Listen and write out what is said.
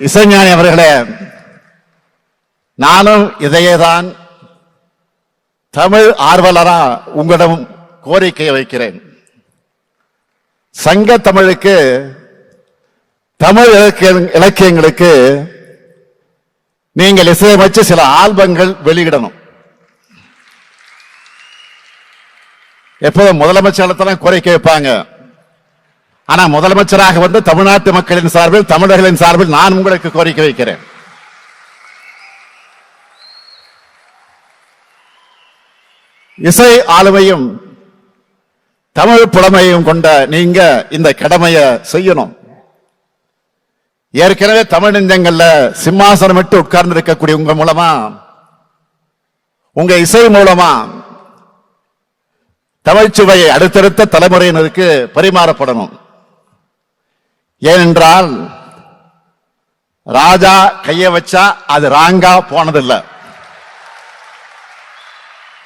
இசைஞானி அவர்களே, நானும் இதையேதான் தமிழ் ஆர்வலரா உங்களிடம் கோரிக்கை வைக்கிறேன். சங்க தமிழுக்கு, தமிழ் இலக்கியங்களுக்கு நீங்கள் இசையமைச்சு சில ஆல்பங்கள் வெளியிடணும். எப்போதும் முதலமைச்சர் கோரிக்கை வைப்பாங்க. ஆனா முதலமைச்சராக வந்து தமிழ்நாட்டு மக்களின் சார்பில், தமிழர்களின் சார்பில் நான் உங்களுக்கு கோரிக்கை வைக்கிறேன். இசை ஆளுமையும் தமிழ் புலமையும் கொண்ட நீங்க இந்த கடமையை செய்யணும். ஏற்கனவே தமிழ் நெஞ்சங்கள்ல சிம்மாசனம் விட்டு உட்கார்ந்து இருக்கக்கூடிய உங்க மூலமா, உங்க இசை மூலமா தமிழ்ச்சுவையை அடுத்தடுத்த தலைமுறையினருக்கு பரிமாறப்படணும். ஏனென்றால் ராஜா கைய வச்சா அது ராங்கா போனதில்லை.